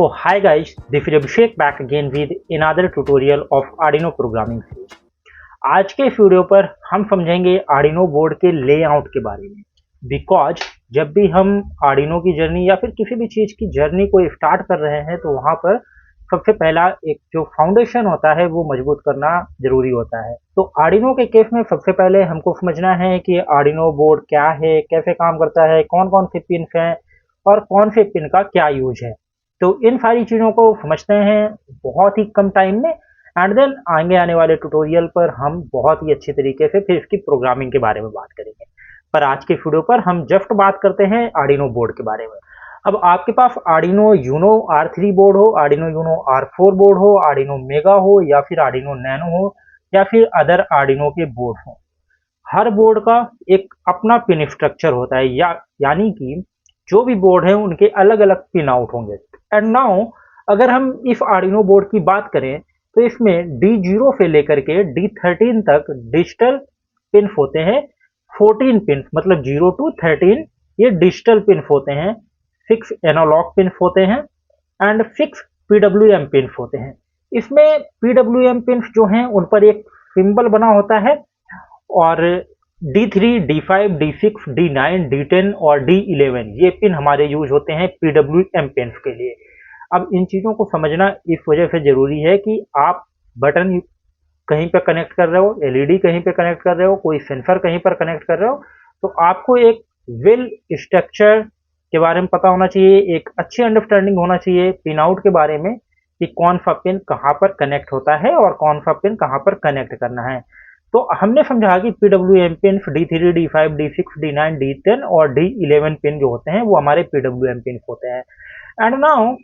So hi guys, this is Abhishek back again with another tutorial of Arduino programming series। आज के इस video पर हम समझेंगे Arduino बोर्ड के लेआउट के बारे में। बिकॉज जब भी हम Arduino की जर्नी या फिर किसी भी चीज़ की जर्नी को स्टार्ट कर रहे हैं तो वहाँ पर सबसे पहला एक जो फाउंडेशन होता है वो मजबूत करना जरूरी होता है। तो Arduino के केस में सबसे पहले हमको समझना है कि Arduino बोर्ड क्या है, कैसे काम करता है, कौन कौन से पिन हैं और कौन से पिन का क्या यूज है। तो इन सारी चीज़ों को समझते हैं बहुत ही कम टाइम में, एंड देन आगे आने वाले ट्यूटोरियल पर हम बहुत ही अच्छी तरीके से फिर इसकी प्रोग्रामिंग के बारे में बात करेंगे। पर आज के वीडियो पर हम जस्ट बात करते हैं Arduino बोर्ड के बारे में। अब आपके पास Arduino Uno R3 बोर्ड हो, Arduino Uno R4 बोर्ड हो, Arduino Mega हो या फिर Arduino Nano हो या फिर अदर Arduino के बोर्ड हो, हर बोर्ड का एक अपना पिन स्ट्रक्चर होता है यानी कि जो भी बोर्ड है उनके अलग अलग पिन आउट होंगे। एंड नाउ अगर हम इस Arduino बोर्ड की बात करें तो इसमें D0 से लेकर के D13 तक डिजिटल पिन होते हैं। 14 पिन मतलब 0 to 13 ये डिजिटल पिन होते हैं, 6 एनालॉग पिन होते हैं एंड 6 PWM पिन होते हैं। इसमें PWM पिन जो हैं उन पर एक सिंबल बना होता है और D3, D5, D6, D9, D10 और D11 ये पिन हमारे यूज होते हैं PWM पिन के लिए। अब इन चीज़ों को समझना इस वजह से ज़रूरी है कि आप बटन कहीं पर कनेक्ट कर रहे हो, LED कहीं पे कनेक्ट कर रहे हो, कोई सेंसर कहीं पर कनेक्ट कर रहे हो, तो आपको एक वेल स्ट्रक्चर के बारे में पता होना चाहिए, एक अच्छी अंडरस्टैंडिंग होना चाहिए पिन आउट के बारे में कि कौन सा पिन कहाँ पर कनेक्ट होता है और कौन सा पिन कहाँ पर कनेक्ट करना है। तो हमने समझा कि PWM pin D3, D5, D6, D9, D10 और D11 पिन जो होते हैं वो हमारे PWM पिन होते हैं। एंड नाउ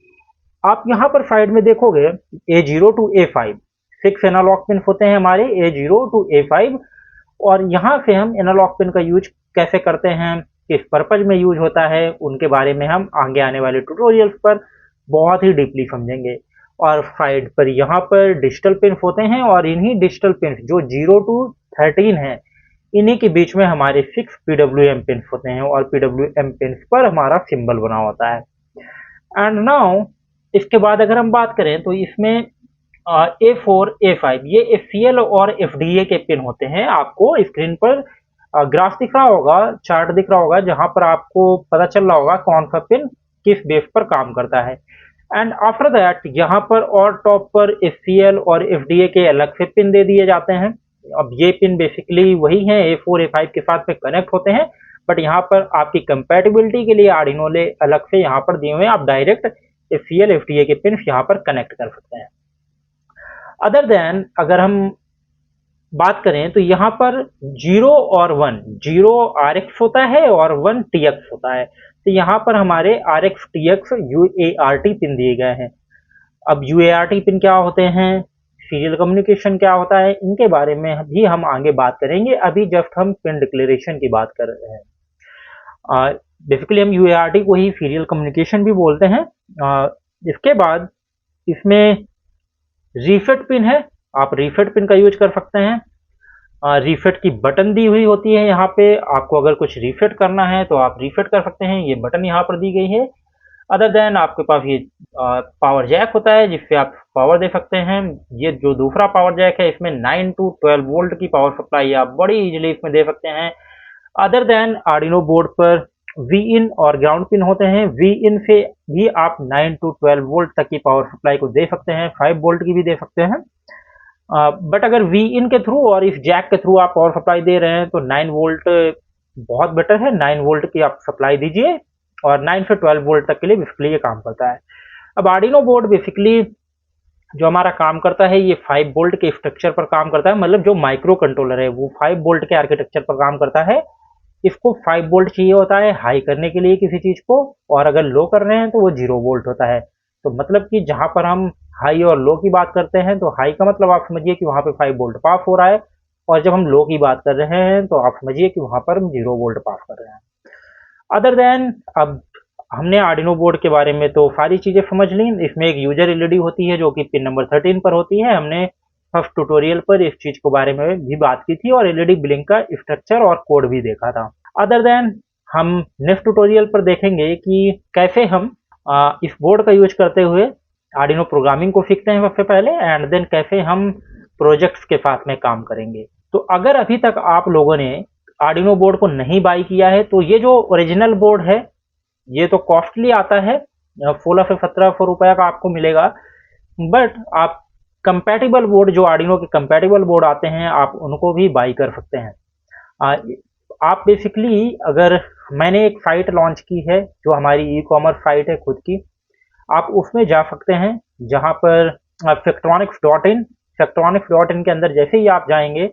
आप यहाँ पर साइड में देखोगे A0 to A5 6 analogue pin होते हैं हमारे A0 to A5, और यहाँ से हम एनालॉग पिन का यूज कैसे करते हैं, किस पर्पज में यूज होता है, उनके बारे में हम आगे आने वाले ट्यूटोरियल्स पर बहुत ही डीपली समझेंगे। और साइड पर यहाँ पर डिजिटल पिन होते हैं और इन्हीं डिजिटल पिन जो 0 to 13 है इन्हीं के बीच में हमारे 6 PWM पिन होते हैं और PWM पिन पर हमारा सिंबल बना होता है। एंड नाउ इसके बाद अगर हम बात करें तो इसमें A4, A5 ये FCL और FDA के पिन होते हैं। आपको स्क्रीन पर ग्राफ दिख रहा होगा, चार्ट दिख रहा होगा, जहां पर आपको पता चल रहा होगा कौन सा पिन किस बेस पर काम करता है। एंड आफ्टर दैट यहाँ पर और टॉप पर FCL और FDA के अलग से पिन दे दिए जाते हैं। अब ये पिन बेसिकली वही हैं, A4, A5 के साथ में कनेक्ट होते हैं, बट यहाँ पर आपकी कंपैटिबिलिटी के लिए Arduino ले अलग से यहाँ पर दिए हुए हैं, आप डायरेक्ट FCL, FDA के पिन यहाँ पर कनेक्ट कर सकते हैं। अदर देन अगर हम बात करें तो यहाँ पर 0 और 1, 0 RX होता है और 1 TX होता है। तो यहाँ पर हमारे RX, TX, UART पिन दिए गए हैं। अब UART पिन क्या होते हैं, सीरियल कम्युनिकेशन क्या होता है, इनके बारे में भी हम आगे बात करेंगे। अभी जस्ट हम पिन डिक्लेरेशन की बात कर रहे हैं। बेसिकली हम UART को ही सीरियल कम्युनिकेशन भी बोलते हैं। इसके बाद इसमें रीसेट पिन है, आप रीसेट पिन का यूज कर सकते हैं। रीसेट की बटन दी हुई होती है यहाँ पे, आपको अगर कुछ रीसेट करना है तो आप रीसेट कर सकते हैं, ये बटन यहाँ पर दी गई है। अदर देन आपके पास ये पावर जैक होता है जिससे आप पावर दे सकते हैं। ये जो दूसरा पावर जैक है इसमें 9 to 12 वोल्ट की पावर सप्लाई आप बड़ी इजीली इसमें दे सकते हैं। अदर देन Arduino बोर्ड पर Vin और ग्राउंड पिन होते हैं। Vin से भी आप 9 to 12 वोल्ट तक की पावर सप्लाई को दे सकते हैं, 5 वोल्ट की भी दे सकते हैं। बट अगर Vin के थ्रू और इस जैक के थ्रू आप पावर सप्लाई दे रहे हैं तो 9 वोल्ट बहुत बेटर है, 9 वोल्ट की आप सप्लाई दीजिए और 9 से 12 वोल्ट तक के लिए बेसिकली ये काम करता है। अब Arduino बोर्ड बेसिकली जो हमारा काम करता है ये 5 वोल्ट के स्ट्रक्चर पर काम करता है, मतलब जो माइक्रो कंट्रोलर है वो 5 वोल्ट के आर्किटेक्चर पर काम करता है। इसको 5 वोल्ट चाहिए होता है हाई करने के लिए किसी चीज को, और अगर लो कर रहे हैं तो वो 0 वोल्ट होता है। तो मतलब कि जहां पर हम हाई और लो की बात करते हैं तो हाई का मतलब आप समझिए कि वहां पे 5 वोल्ट पास हो रहा है, और जब हम लो की बात कर रहे हैं तो आप समझिए कि वहां पर हम 0 वोल्ट पास कर रहे हैं। अदर देन अब हमने Arduino बोर्ड के बारे में तो सारी चीजें समझ ली। इसमें एक यूजर LED होती है जो कि पिन नंबर 13 पर होती है। हमने फर्स्ट ट्यूटोरियल पर इस चीज के बारे में भी बात की थी और LED ब्लिंक का स्ट्रक्चर और कोड भी देखा था। अदर देन हम नेक्स्ट ट्यूटोरियल पर देखेंगे कि कैसे हम इस बोर्ड का यूज करते हुए आर्डिनो प्रोग्रामिंग को सीखते हैं सबसे पहले, एंड देन कैसे हम प्रोजेक्ट्स के साथ में काम करेंगे। तो अगर अभी तक आप लोगों ने आर्डिनो बोर्ड को नहीं बाई किया है तो ये जो ओरिजिनल बोर्ड है ये तो कॉस्टली आता है, 16 से 1700 रुपये का आपको मिलेगा, बट आप कंपैटिबल बोर्ड जो आर्डिनो के कंपैटिबल बोर्ड आते हैं आप उनको भी बाई कर सकते हैं। आप बेसिकली अगर मैंने एक साइट लॉन्च की है जो हमारी ई कॉमर्स साइट है खुद की, आप उसमें जा सकते हैं जहां पर Flextronics.in, Flextronics.in के अंदर जैसे ही आप जाएंगे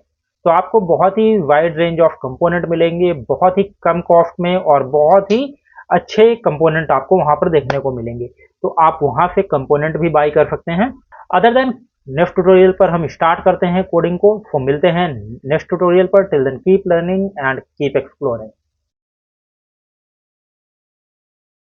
तो आपको बहुत ही वाइड रेंज ऑफ कंपोनेंट मिलेंगे, बहुत ही कम कॉस्ट में और बहुत ही अच्छे कंपोनेंट आपको वहां पर देखने को मिलेंगे। तो आप वहां से कंपोनेंट भी बाई कर सकते हैं। अदर देन नेक्स्ट ट्यूटोरियल पर हम स्टार्ट करते हैं कोडिंग को, तो मिलते हैं नेक्स्ट ट्यूटोरियल पर। Till then keep learning and keep exploring.